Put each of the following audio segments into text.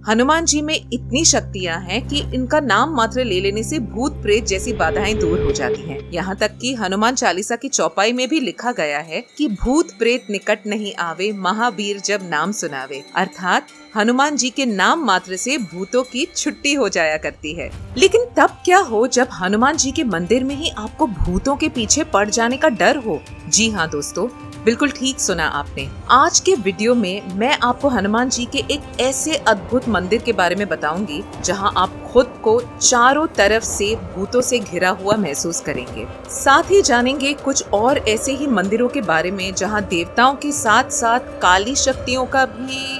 हनुमान जी में इतनी शक्तियां हैं कि इनका नाम मात्र ले लेने से भूत प्रेत जैसी बाधाएं दूर हो जाती हैं। यहाँ तक कि हनुमान चालीसा की चौपाई में भी लिखा गया है कि भूत प्रेत निकट नहीं आवे, महावीर जब नाम सुनावे। अर्थात हनुमान जी के नाम मात्र से भूतों की छुट्टी हो जाया करती है। लेकिन तब क्या हो जब हनुमान जी के मंदिर में ही आपको भूतों के पीछे पड़ जाने का डर हो? जी हाँ दोस्तों, बिल्कुल ठीक सुना आपने। आज के वीडियो में मैं आपको हनुमान जी के एक ऐसे अद्भुत मंदिर के बारे में बताऊंगी जहां आप खुद को चारों तरफ से भूतों से घिरा हुआ महसूस करेंगे। साथ ही जानेंगे कुछ और ऐसे ही मंदिरों के बारे में जहां देवताओं के साथ साथ काली शक्तियों का भी।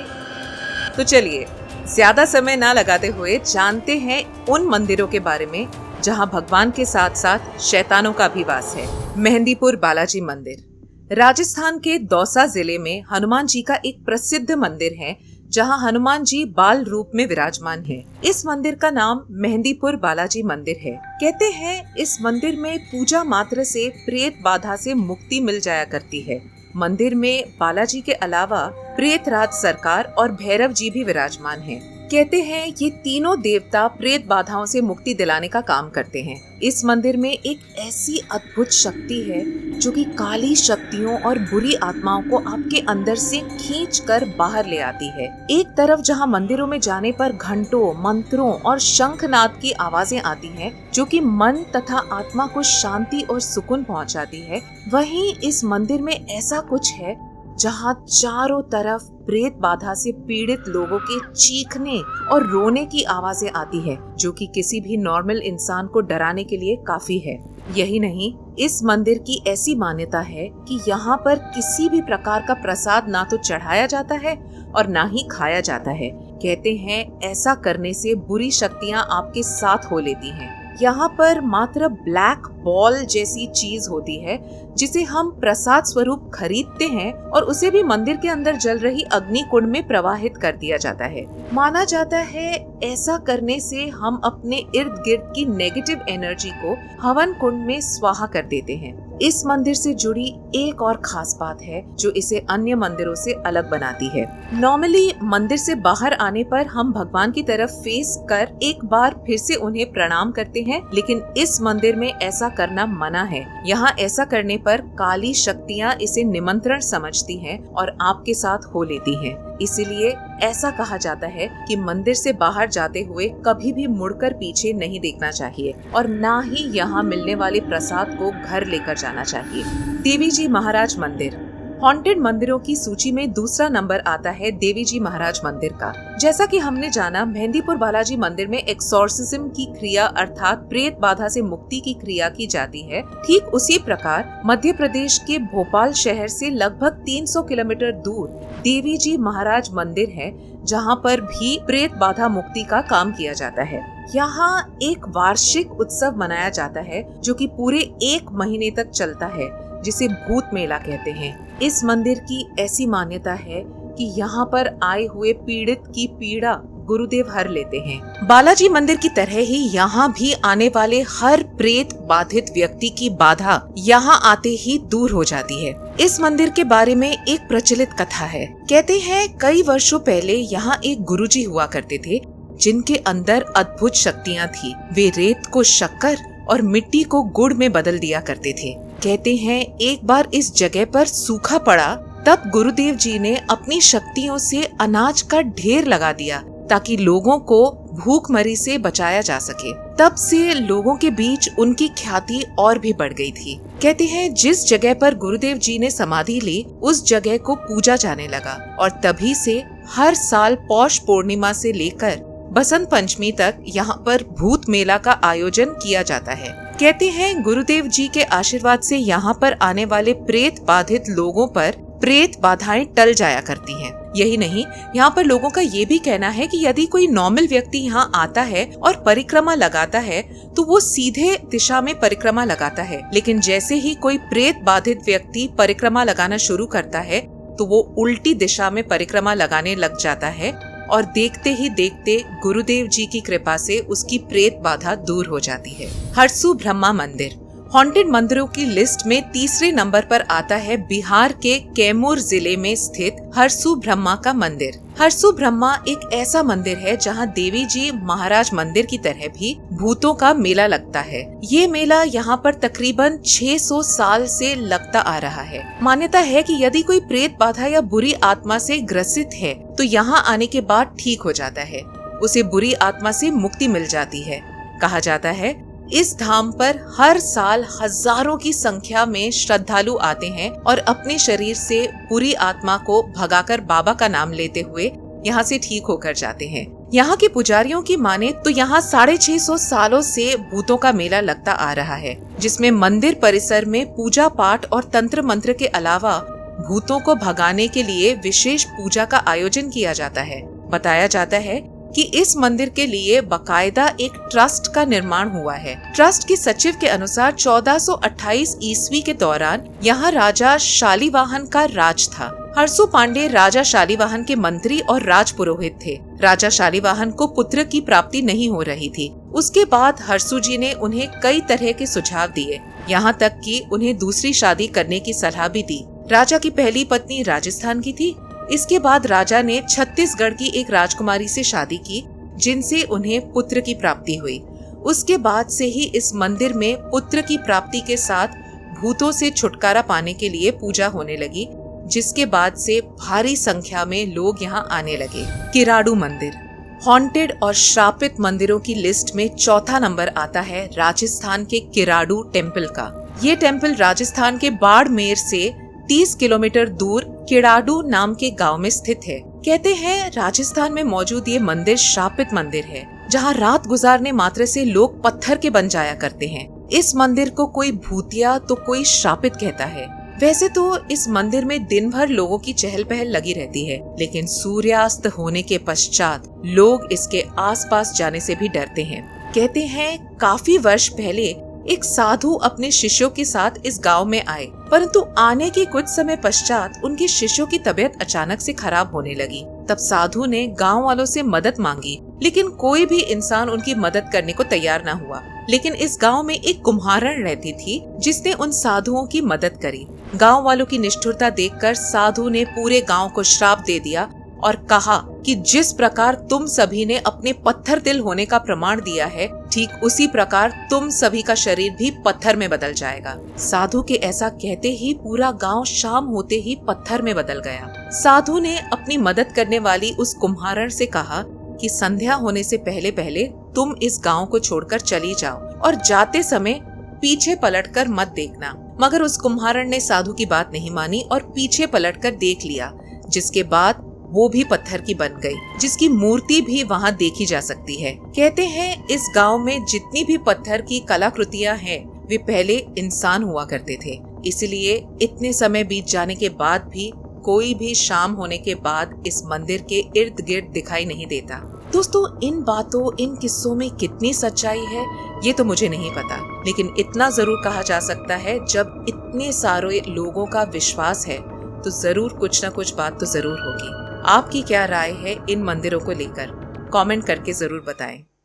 तो चलिए ज्यादा समय ना लगाते हुए जानते हैं उन मंदिरों के बारे में जहां भगवान के साथ साथ शैतानों का भी वास है। मेहंदीपुर बालाजी मंदिर राजस्थान के दौसा जिले में हनुमान जी का एक प्रसिद्ध मंदिर है जहां हनुमान जी बाल रूप में विराजमान हैं। इस मंदिर का नाम मेहंदीपुर बालाजी मंदिर है। कहते हैं इस मंदिर में पूजा मात्र से प्रेत बाधा से मुक्ति मिल जाया करती है। मंदिर में बालाजी के अलावा प्रेतराज सरकार और भैरव जी भी विराजमान हैं। कहते हैं ये तीनों देवता प्रेत बाधाओं से मुक्ति दिलाने का काम करते हैं। इस मंदिर में एक ऐसी अद्भुत शक्ति है जो कि काली शक्तियों और बुरी आत्माओं को आपके अंदर से खींचकर बाहर ले आती है। एक तरफ जहां मंदिरों में जाने पर घंटों, मंत्रों और शंखनाद की आवाजें आती हैं जो कि मन तथा आत्मा को शांति और सुकून पहुंचाती है, वहीं इस मंदिर में ऐसा कुछ है जहां चारों तरफ प्रेत बाधा से पीड़ित लोगों के चीखने और रोने की आवाजें आती है जो कि किसी भी नॉर्मल इंसान को डराने के लिए काफी है। यही नहीं, इस मंदिर की ऐसी मान्यता है कि यहाँ पर किसी भी प्रकार का प्रसाद ना तो चढ़ाया जाता है और ना ही खाया जाता है। कहते हैं ऐसा करने से बुरी शक्तियाँ आपके साथ हो लेती हैं। यहाँ पर मात्र ब्लैक बॉल जैसी चीज होती है जिसे हम प्रसाद स्वरूप खरीदते हैं और उसे भी मंदिर के अंदर जल रही अग्नि कुंड में प्रवाहित कर दिया जाता है। माना जाता है ऐसा करने से हम अपने इर्द गिर्द की नेगेटिव एनर्जी को हवन कुंड में स्वाहा कर देते हैं। इस मंदिर से जुड़ी एक और खास बात है जो इसे अन्य मंदिरों से अलग बनाती है। नॉर्मली मंदिर से बाहर आने पर हम भगवान की तरफ फेस कर एक बार फिर से उन्हें प्रणाम करते हैं, लेकिन इस मंदिर में ऐसा करना मना है। यहाँ ऐसा करने पर काली शक्तियाँ इसे निमंत्रण समझती हैं और आपके साथ हो लेती हैं। इसीलिए ऐसा कहा जाता है कि मंदिर से बाहर जाते हुए कभी भी मुड़कर पीछे नहीं देखना चाहिए और ना ही यहाँ मिलने वाले प्रसाद को घर लेकर जाना चाहिए। देवी जी महाराज मंदिर हॉन्टेड मंदिरों की सूची में दूसरा नंबर आता है देवी जी महाराज मंदिर का। जैसा कि हमने जाना, मेहंदीपुर बालाजी मंदिर में एक्सोर्सिज्म की क्रिया अर्थात प्रेत बाधा से मुक्ति की क्रिया की जाती है। ठीक उसी प्रकार मध्य प्रदेश के भोपाल शहर से लगभग 300 किलोमीटर दूर देवी जी महाराज मंदिर है जहां पर भी प्रेत बाधा मुक्ति का काम किया जाता है। यहाँ एक वार्षिक उत्सव मनाया जाता है जो कि पूरे 1 महीने तक चलता है, जिसे भूत मेला कहते हैं। इस मंदिर की ऐसी मान्यता है कि यहाँ पर आए हुए पीड़ित की पीड़ा गुरुदेव हर लेते हैं। बालाजी मंदिर की तरह ही यहाँ भी आने वाले हर प्रेत बाधित व्यक्ति की बाधा यहाँ आते ही दूर हो जाती है। इस मंदिर के बारे में एक प्रचलित कथा है। कहते हैं कई वर्षों पहले यहाँ एक गुरुजी हुआ करते थे जिनके अंदर अद्भुत शक्तियाँ थी। वे रेत को शक्कर और मिट्टी को गुड़ में बदल दिया करते थे। कहते हैं एक बार इस जगह पर सूखा पड़ा, तब गुरुदेव जी ने अपनी शक्तियों से अनाज का ढेर लगा दिया ताकि लोगों को भूखमरी से बचाया जा सके। तब से लोगों के बीच उनकी ख्याति और भी बढ़ गई थी। कहते हैं जिस जगह पर गुरुदेव जी ने समाधि ली उस जगह को पूजा जाने लगा और तभी से हर साल पौष पूर्णिमा से लेकर बसंत पंचमी तक यहाँ पर भूत मेला का आयोजन किया जाता है। कहते हैं गुरुदेव जी के आशीर्वाद से यहाँ पर आने वाले प्रेत बाधित लोगों पर प्रेत बाधाएं टल जाया करती हैं। यही नहीं, यहाँ पर लोगों का ये भी कहना है कि यदि कोई नॉर्मल व्यक्ति यहाँ आता है और परिक्रमा लगाता है तो वो सीधे दिशा में परिक्रमा लगाता है, लेकिन जैसे ही कोई प्रेत बाधित व्यक्ति परिक्रमा लगाना शुरू करता है तो वो उल्टी दिशा में परिक्रमा लगाने लग जाता है और देखते ही देखते गुरुदेव जी की कृपा से उसकी प्रेत बाधा दूर हो जाती है। हरसू ब्रह्मा मंदिर हॉन्टेड मंदिरों की लिस्ट में तीसरे नंबर पर आता है बिहार के कैमूर जिले में स्थित हरसू ब्रह्मा का मंदिर। हरसू ब्रह्मा एक ऐसा मंदिर है जहां देवी जी महाराज मंदिर की तरह भी भूतों का मेला लगता है। ये मेला यहाँ पर तकरीबन 600 साल से लगता आ रहा है। मान्यता है कि यदि कोई प्रेत बाधा या बुरी आत्मा से ग्रसित है तो यहाँ आने के बाद ठीक हो जाता है, उसे बुरी आत्मा से मुक्ति मिल जाती है। कहा जाता है इस धाम पर हर साल हजारों की संख्या में श्रद्धालु आते हैं और अपने शरीर से बुरी आत्मा को भगाकर बाबा का नाम लेते हुए यहाँ से ठीक होकर जाते हैं। यहाँ के पुजारियों की माने तो यहाँ 650 सालों से भूतों का मेला लगता आ रहा है, जिसमें मंदिर परिसर में पूजा पाठ और तंत्र मंत्र के अलावा भूतों को भगाने के लिए विशेष पूजा का आयोजन किया जाता है। बताया जाता है कि इस मंदिर के लिए बकायदा एक ट्रस्ट का निर्माण हुआ है। ट्रस्ट के सचिव के अनुसार 1428 ईस्वी के दौरान यहाँ राजा शालिवाहन का राज था। हरसू पांडे राजा शालिवाहन के मंत्री और राज पुरोहित थे। राजा शालिवाहन को पुत्र की प्राप्ति नहीं हो रही थी। उसके बाद हरसू जी ने उन्हें कई तरह के सुझाव दिए, यहाँ तक कि उन्हें दूसरी शादी करने की सलाह भी दी। राजा की पहली पत्नी राजस्थान की थी। इसके बाद राजा ने छत्तीसगढ़ की एक राजकुमारी से शादी की, जिनसे उन्हें पुत्र की प्राप्ति हुई। उसके बाद से ही इस मंदिर में पुत्र की प्राप्ति के साथ भूतों से छुटकारा पाने के लिए पूजा होने लगी, जिसके बाद से भारी संख्या में लोग यहाँ आने लगे। किराडू मंदिर हॉन्टेड और श्रापित मंदिरों की लिस्ट में चौथा नंबर आता है राजस्थान के किराडू टेम्पल का। ये टेम्पल राजस्थान के बाड़मेर से 30 किलोमीटर दूर किराडू नाम के गांव में स्थित है। कहते हैं राजस्थान में मौजूद ये मंदिर श्रापित मंदिर है, जहां रात गुजारने मात्र से लोग पत्थर के बन जाया करते हैं। इस मंदिर को कोई भूतिया तो कोई श्रापित कहता है। वैसे तो इस मंदिर में दिन भर लोगों की चहल पहल लगी रहती है, लेकिन सूर्यास्त होने के पश्चात लोग इसके आसपास जाने से भी डरते हैं। कहते हैं काफी वर्ष पहले एक साधु अपने शिष्यों के साथ इस गांव में आए, परंतु आने के कुछ समय पश्चात उनके शिष्यों की तबीयत अचानक से खराब होने लगी। तब साधु ने गांव वालों से मदद मांगी, लेकिन कोई भी इंसान उनकी मदद करने को तैयार न हुआ। लेकिन इस गांव में एक कुम्हारन रहती थी, जिसने उन साधुओं की मदद करी। गांव वालों की निष्ठुरता देखकर साधु ने पूरे गांव को श्राप दे दिया और कहा कि जिस प्रकार तुम सभी ने अपने पत्थर दिल होने का प्रमाण दिया है, ठीक उसी प्रकार तुम सभी का शरीर भी पत्थर में बदल जाएगा। साधु के ऐसा कहते ही पूरा गांव शाम होते ही पत्थर में बदल गया। साधु ने अपनी मदद करने वाली उस कुम्हारन से कहा कि संध्या होने से पहले पहले तुम इस गांव को छोड़कर चली जाओ और जाते समय पीछे पलटकर मत देखना। मगर उस कुम्हारन ने साधु की बात नहीं मानी और पीछे पलटकर देख लिया, जिसके बाद वो भी पत्थर की बन गई, जिसकी मूर्ति भी वहाँ देखी जा सकती है। कहते हैं इस गांव में जितनी भी पत्थर की कलाकृतियाँ हैं, वे पहले इंसान हुआ करते थे। इसलिए इतने समय बीत जाने के बाद भी कोई भी शाम होने के बाद इस मंदिर के इर्द गिर्द दिखाई नहीं देता। दोस्तों, इन बातों, इन किस्सों में कितनी सच्चाई है ये तो मुझे नहीं पता, लेकिन इतना जरूर कहा जा सकता है, जब इतने सारे लोगों का विश्वास है तो जरूर कुछ न कुछ बात तो जरूर होगी। आपकी क्या राय है इन मंदिरों को लेकर? कमेंट करके जरूर बताएं।